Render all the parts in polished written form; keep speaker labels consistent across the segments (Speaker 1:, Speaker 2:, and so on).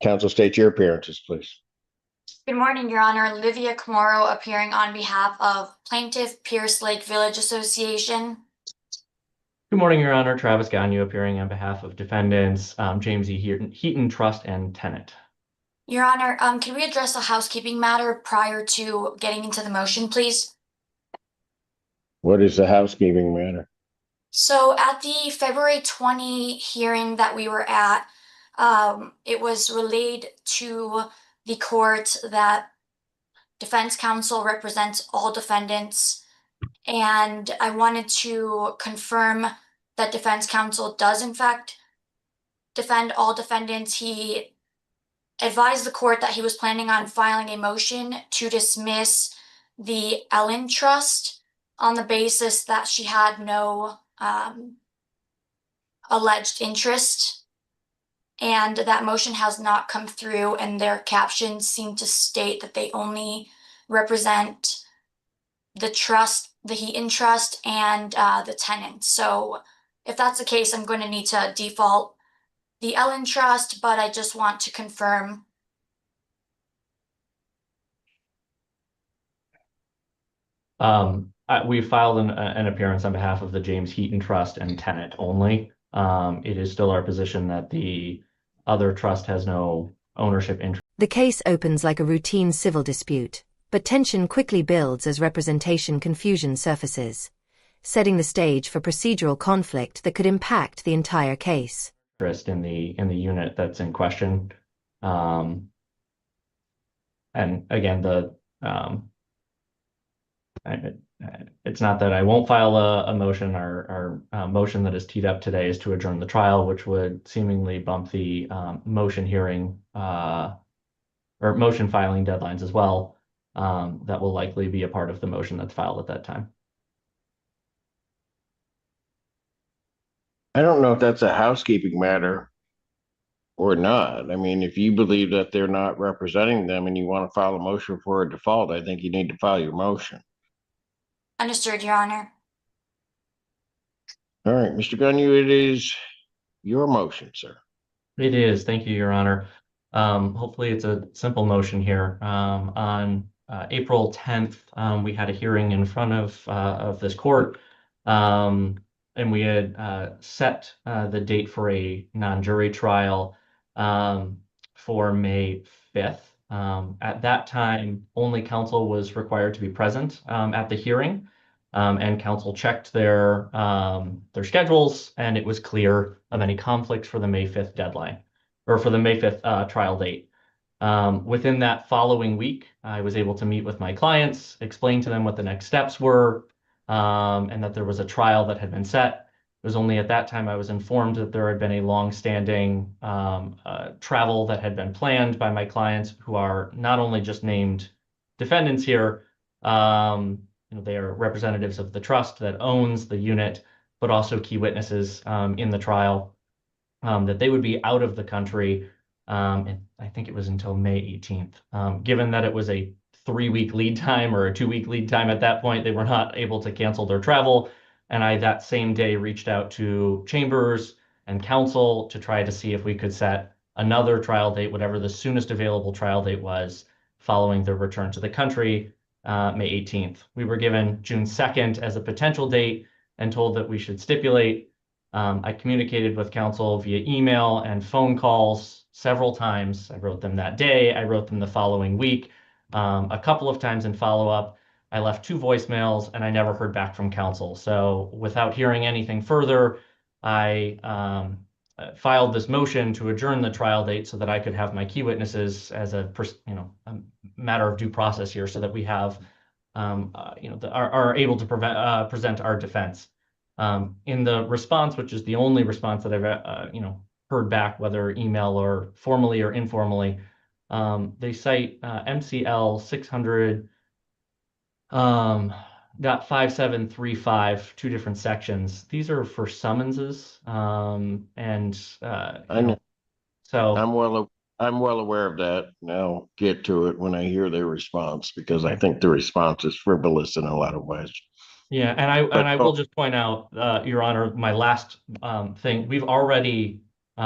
Speaker 1: Council, state your appearances, please.
Speaker 2: Good morning, Your Honor. Livia Camaro appearing on behalf of Plaintiff Pierce Lake Village Association.
Speaker 3: Good morning, Your Honor. Travis Gagnon appearing on behalf of defendants James E. Heaton Trust and Tenant.
Speaker 2: Your Honor, can we address a housekeeping matter prior to getting into the motion, please?
Speaker 1: What is the housekeeping matter?
Speaker 2: So at the February 20 hearing that we were at, it was relayed to the court that defense counsel represents all defendants, and I wanted to confirm that defense counsel does in fact defend all defendants. He advised the court that he was planning on filing a motion to dismiss the Ellen Trust on the basis that she had no alleged interest, and that motion has not come through, and their captions seem to state that they only represent the trust, the Heaton Trust, and the tenant. So if that's the case, I'm going to need to default the Ellen Trust, but I just want to confirm.
Speaker 3: We filed an appearance on behalf of the James Heaton Trust and Tenant only. It is still our position that the other trust has no ownership interest.
Speaker 4: The case opens like a routine civil dispute, but tension quickly builds as representation confusion surfaces, setting the stage for procedural conflict that could impact the entire case.
Speaker 3: In the unit that's in question, and again, it's not that I won't file a motion. Our motion that is teed up today is to adjourn the trial, which would seemingly bump the motion hearing or motion filing deadlines as well. That will likely be a part of the motion that's filed at that time.
Speaker 1: I don't know if that's a housekeeping matter or not. I mean, if you believe that they're not representing them and you want to file a motion for a default, I think you need to file your motion.
Speaker 2: Understood, Your Honor.
Speaker 1: All right, Mr. Gagnon, it is your motion, sir.
Speaker 3: It is. Thank you, Your Honor. Hopefully it's a simple motion here. On April 10th, we had a hearing in front of this court, and we had set the date for a non-jury trial for May 5th. At that time, only counsel was required to be present at the hearing, and counsel checked their schedules, and it was clear of any conflict for the May 5th deadline, or for the May 5th trial date. Within that following week, I was able to meet with my clients, explain to them what the next steps were, and that there was a trial that had been set. It was only at that time I was informed that there had been a long-standing travel that had been planned by my clients, who are not only just named defendants here, they are representatives of the trust that owns the unit, but also key witnesses in the trial, that they would be out of the country, and I think it was until May 18th. Given that it was a 3-week lead time or a 2-week lead time at that point, they were not able to cancel their travel. And I, that same day, reached out to chambers and counsel to try to see if we could set another trial date, whatever the soonest available trial date was, following their return to the country, May 18th. We were given June 2nd as a potential date and told that we should stipulate. I communicated with counsel via email and phone calls several times. I wrote them that day. I wrote them the following week. A couple of times in follow-up. I left 2 voicemails, and I never heard back from counsel. So without hearing anything further, I filed this motion to adjourn the trial date so that I could have my key witnesses as a matter of due process here, so that we have are able to present our defense. In the response, which is the only response that I've heard back, whether email or formally or informally, they cite MCL 600. Got 5735, 2 different sections. These are for summonses, and
Speaker 1: I know.
Speaker 3: So
Speaker 1: I'm well aware of that, and I'll get to it when I hear their response, because I think the response is frivolous in a lot of ways.
Speaker 3: Yeah, and I will just point out, Your Honor, my last thing. We've already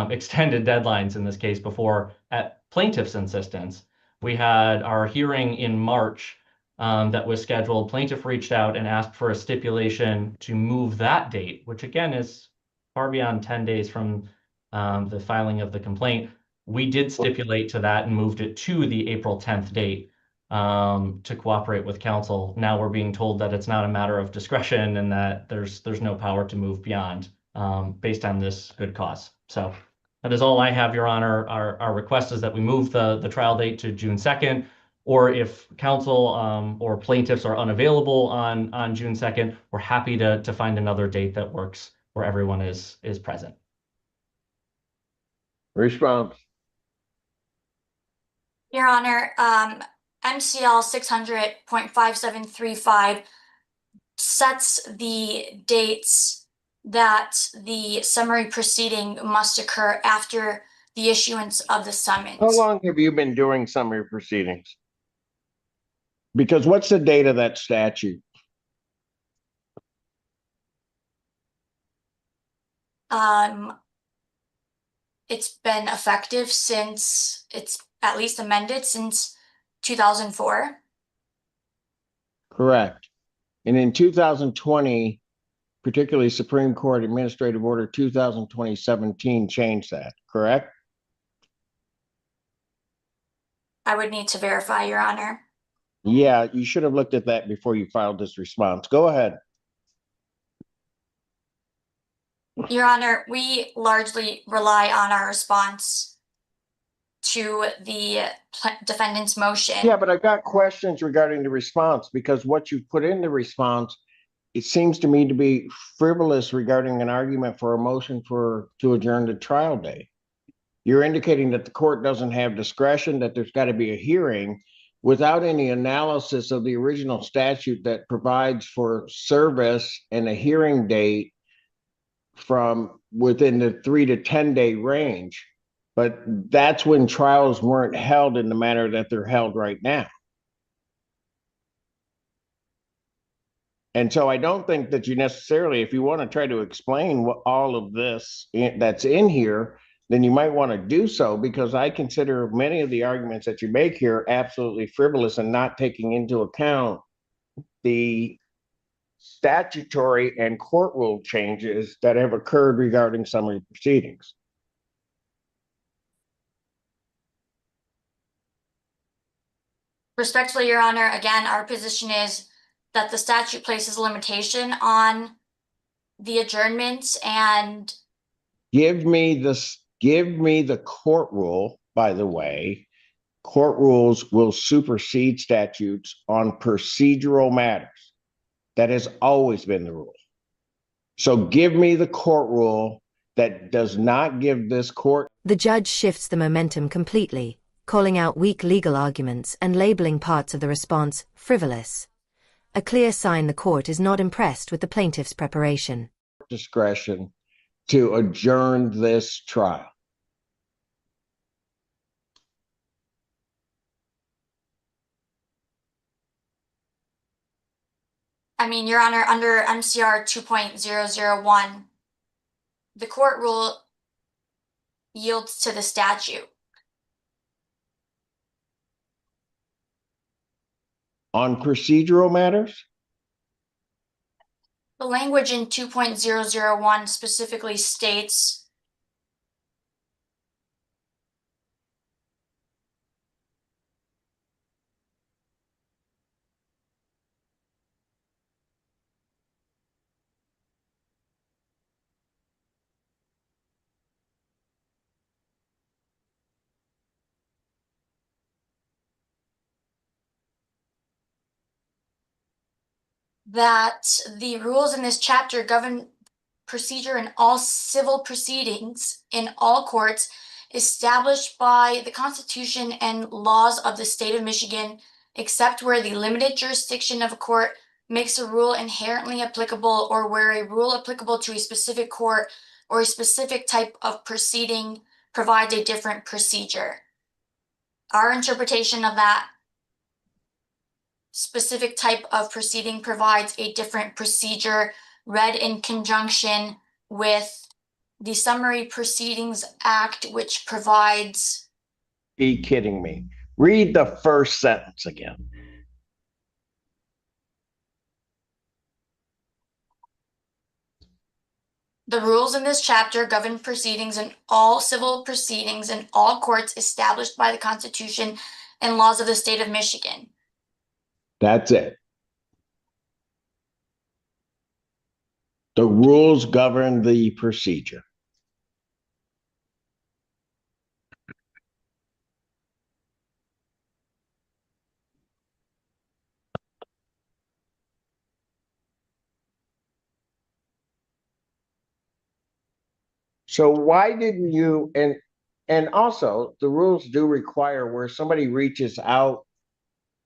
Speaker 3: extended deadlines in this case before at plaintiff's insistence. We had our hearing in March that was scheduled. Plaintiff reached out and asked for a stipulation to move that date, which again is far beyond 10 days from the filing of the complaint. We did stipulate to that and moved it to the April 10th date to cooperate with counsel. Now we're being told that it's not a matter of discretion and that there's no power to move beyond based on this good cause. So that is all I have, Your Honor. Our request is that we move the trial date to June 2nd, or if counsel or plaintiffs are unavailable on June 2nd, we're happy to find another date that works where everyone is present.
Speaker 1: Response.
Speaker 2: Your Honor, MCL 600.5735 sets the dates that the summary proceeding must occur after the issuance of the summons.
Speaker 1: How long have you been doing summary proceedings? Because what's the date of that statute?
Speaker 2: It's been effective since, it's at least amended since 2004.
Speaker 1: Correct. And in 2020, particularly Supreme Court Administrative Order 2020-17 changed that, correct?
Speaker 2: I would need to verify, Your Honor.
Speaker 1: Yeah, you should have looked at that before you filed this response. Go ahead.
Speaker 2: Your Honor, we largely rely on our response to the defendant's motion.
Speaker 1: Yeah, but I've got questions regarding the response because what you put in the response, it seems to me to be frivolous regarding an argument for a motion to adjourn the trial date. You're indicating that the court doesn't have discretion, that there's got to be a hearing without any analysis of the original statute that provides for service and a hearing date from within the 3 to 10 day range. But that's when trials weren't held in the manner that they're held right now. And so I don't think that you necessarily, if you want to try to explain what all of this that's in here, then you might want to do so, because I consider many of the arguments that you make here absolutely frivolous and not taking into account the statutory and court rule changes that have occurred regarding summary proceedings.
Speaker 2: Respectfully, Your Honor, again, our position is that the statute places a limitation on the adjournments and
Speaker 1: Give me the court rule, by the way. Court rules will supersede statutes on procedural matters. That has always been the rule. So give me the court rule that does not give this court.
Speaker 4: The judge shifts the momentum completely, calling out weak legal arguments and labeling parts of the response frivolous. A clear sign the court is not impressed with the plaintiff's preparation.
Speaker 1: Discretion to adjourn this trial.
Speaker 2: I mean, Your Honor, under MCR 2.001, the court rule yields to the statute.
Speaker 1: On procedural matters?
Speaker 2: The language in 2.001 specifically states that the rules in this chapter govern procedure in all civil proceedings in all courts established by the Constitution and laws of the state of Michigan, except where the limited jurisdiction of a court makes a rule inherently applicable, or where a rule applicable to a specific court or a specific type of proceeding provides a different procedure. Our interpretation of that specific type of proceeding provides a different procedure read in conjunction with the Summary Proceedings Act, which provides,
Speaker 1: Be kidding me. Read the first sentence again.
Speaker 2: the rules in this chapter govern proceedings in all civil proceedings in all courts established by the Constitution and laws of the state of Michigan.
Speaker 1: That's it. The rules govern the procedure. So why didn't you, and also the rules do require where somebody reaches out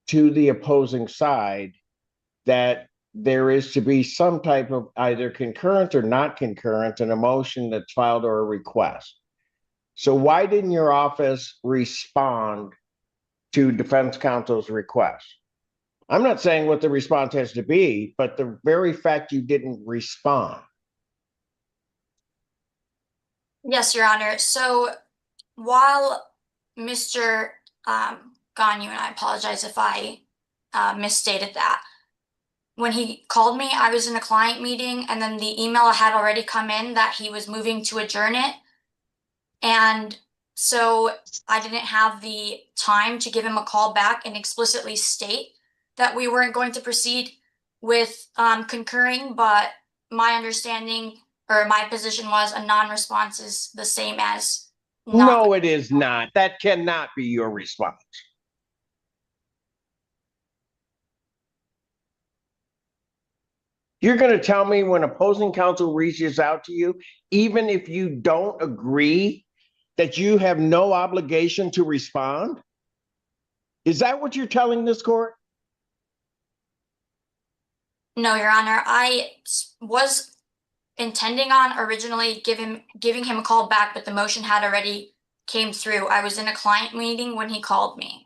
Speaker 1: to the opposing side that there is to be some type of either concurrent or not concurrent in a motion that's filed or a request. So why didn't your office respond to defense counsel's request? I'm not saying what the response has to be, but the very fact you didn't respond.
Speaker 2: Yes, Your Honor. So while Mr. Ganyu, and I apologize if I misstated that, when he called me, I was in a client meeting, and then the email had already come in that he was moving to adjourn it. And so I didn't have the time to give him a call back and explicitly state that we weren't going to proceed with concurring, but my understanding or my position was a non-response is the same as not.
Speaker 1: No, it is not. That cannot be your response. You're going to tell me when opposing counsel reaches out to you, even if you don't agree, that you have no obligation to respond? Is that what you're telling this court?
Speaker 2: No, Your Honor. I was intending on originally giving him a call back, but the motion had already came through. I was in a client meeting when he called me.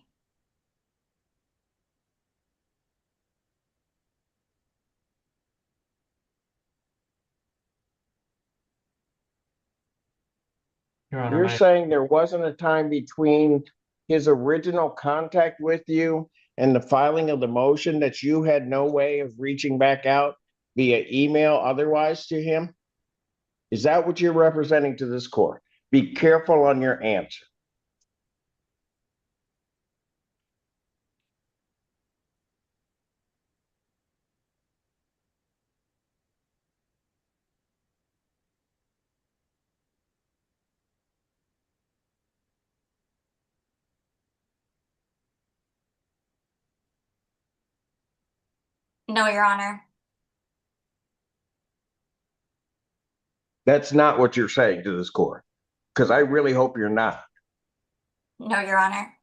Speaker 3: Your Honor,
Speaker 1: You're saying there wasn't a time between his original contact with you and the filing of the motion that you had no way of reaching back out via email otherwise to him? Is that what you're representing to this court? Be careful on your answer.
Speaker 2: No, Your Honor.
Speaker 1: That's not what you're saying to this court, because I really hope you're not.
Speaker 2: No, Your Honor.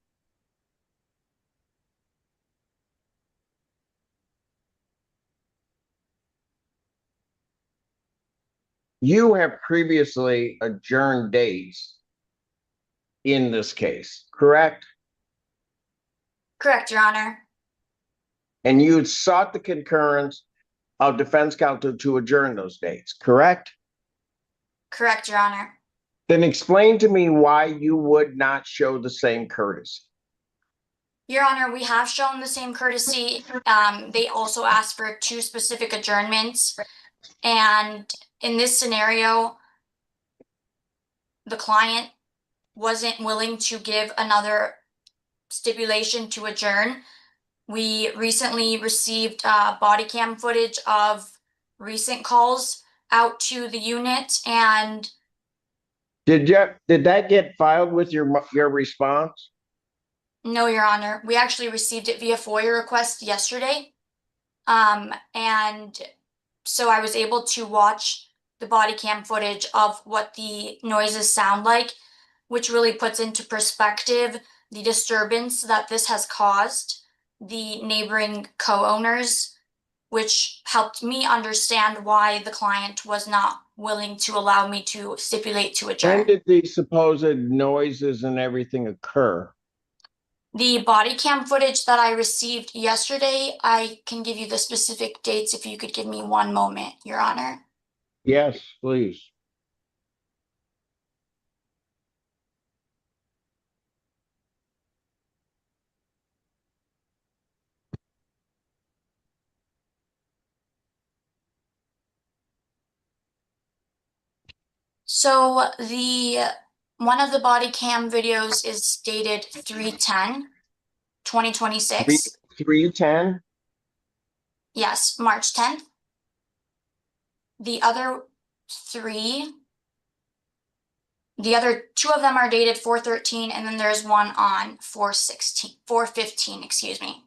Speaker 1: You have previously adjourned dates in this case, correct?
Speaker 2: Correct, Your Honor.
Speaker 1: And you sought the concurrence of defense counsel to adjourn those dates, correct?
Speaker 2: Correct, Your Honor.
Speaker 1: Then explain to me why you would not show the same courtesy.
Speaker 2: Your Honor, we have shown the same courtesy. They also asked for 2 specific adjournments. And in this scenario, the client wasn't willing to give another stipulation to adjourn. We recently received body cam footage of recent calls out to the unit, and
Speaker 1: Did that get filed with your response?
Speaker 2: no, Your Honor, we actually received it via FOIA request yesterday. And so I was able to watch the body cam footage of what the noises sound like, which really puts into perspective the disturbance that this has caused the neighboring co-owners, which helped me understand why the client was not willing to allow me to stipulate to adjourn.
Speaker 1: When did the supposed noises and everything occur?
Speaker 2: The body cam footage that I received yesterday, I can give you the specific dates if you could give me one moment, Your Honor.
Speaker 1: Yes, please.
Speaker 2: So one of the body cam videos is dated 3/10/2026.
Speaker 1: 3/10?
Speaker 2: Yes, March 10th. The other two of them are dated 4/13, and then there's one on 4/15, excuse me.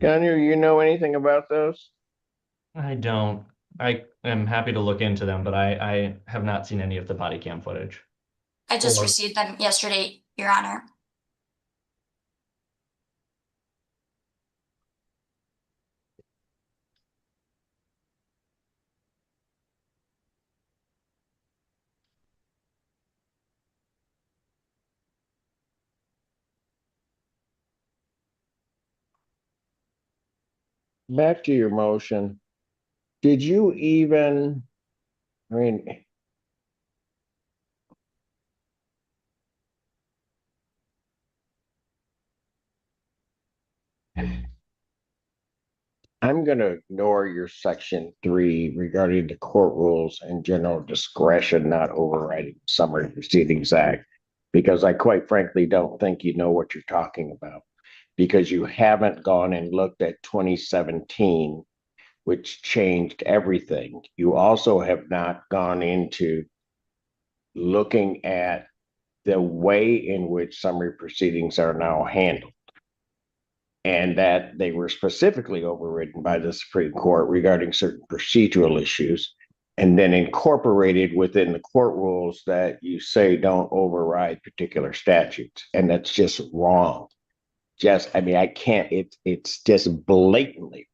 Speaker 1: Daniel, you know anything about those?
Speaker 3: I don't. I am happy to look into them, but I have not seen any of the body cam footage.
Speaker 2: I just
Speaker 3: Or-
Speaker 2: received them yesterday, Your Honor.
Speaker 1: Back to your motion. Did you even, I mean, I'm going to ignore your section 3 regarding the court rules and general discretion not overriding Summary Proceedings Act, because I quite frankly don't think you know what you're talking about, because you haven't gone and looked at 2017, which changed everything. You also have not gone into looking at the way in which summary proceedings are now handled, and that they were specifically overridden by the Supreme Court regarding certain procedural issues, and then incorporated within the court rules that you say don't override particular statutes. And that's just wrong. I mean, I can't, it's just blatantly.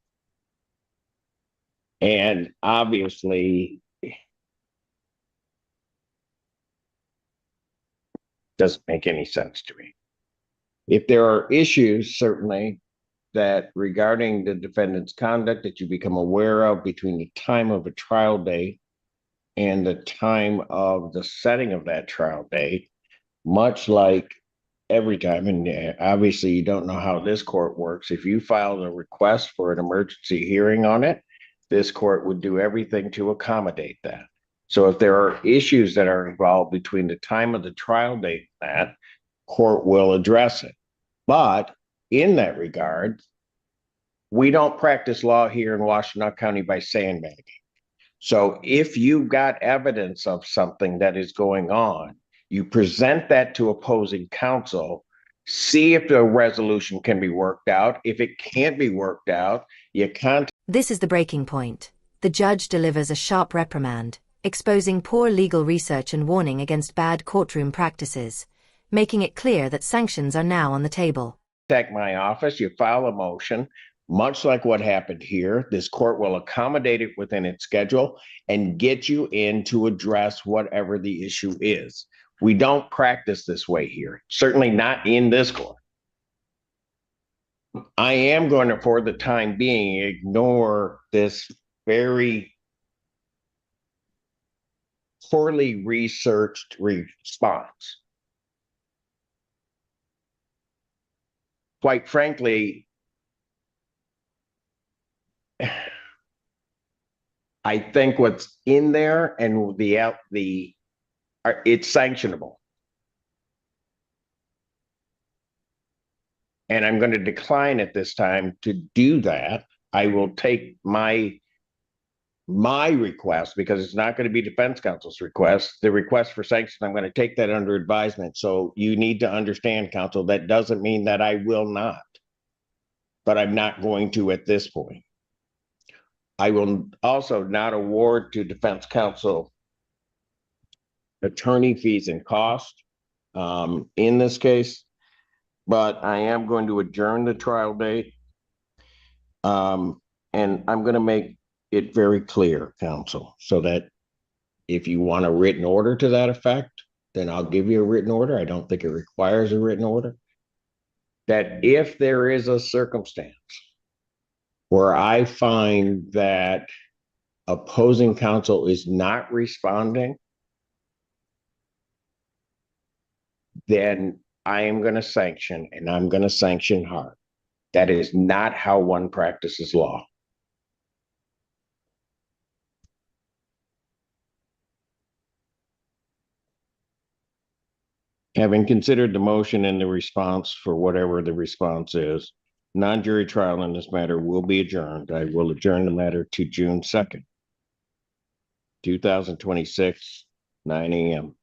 Speaker 1: And obviously, doesn't make any sense to me. If there are issues, certainly, that regarding the defendant's conduct that you become aware of between the time of a trial date and the time of the setting of that trial date, much like every time, and obviously you don't know how this court works. If you filed a request for an emergency hearing on it, this court would do everything to accommodate that. So if there are issues that are involved between the time of the trial date and that, court will address it. But in that regard, we don't practice law here in Washtenaw County by sandbagging. So if you've got evidence of something that is going on, you present that to opposing counsel, see if the resolution can be worked out. If it can't be worked out, you contact.
Speaker 4: This is the breaking point. The judge delivers a sharp reprimand, exposing poor legal research and warning against bad courtroom practices, making it clear that sanctions are now on the table.
Speaker 1: My office, you file a motion, much like what happened here. This court will accommodate it within its schedule and get you in to address whatever the issue is. We don't practice this way here, certainly not in this court. I am going to, for the time being, ignore this very poorly researched response. Quite frankly, I think what's in there and it's sanctionable. And I'm going to decline at this time to do that. I will take my request, because it's not going to be defense counsel's request. The request for sanctions, I'm going to take that under advisement. So you need to understand, counsel, that doesn't mean that I will not, but I'm not going to at this point. I will also not award to defense counsel attorney fees and costs in this case, but I am going to adjourn the trial date. And I'm going to make it very clear, counsel, so that if you want a written order to that effect, then I'll give you a written order. I don't think it requires a written order. That if there is a circumstance where I find that opposing counsel is not responding, then I am going to sanction, and I'm going to sanction hard. That is not how one practices law. Having considered the motion and the response for whatever the response is, non-jury trial in this matter will be adjourned. I will adjourn the matter to June 2nd, 2026, 9 a.m.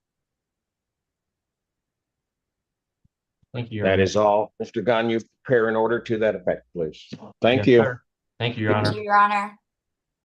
Speaker 3: Thank you, Your
Speaker 1: That
Speaker 3: Honor.
Speaker 1: is all. Mr. Gunn, you prepare an order to that effect, please. Thank
Speaker 3: Yes,
Speaker 1: you.
Speaker 3: sir. Thank you, Your
Speaker 2: Thank
Speaker 3: Honor.
Speaker 2: you, Your Honor.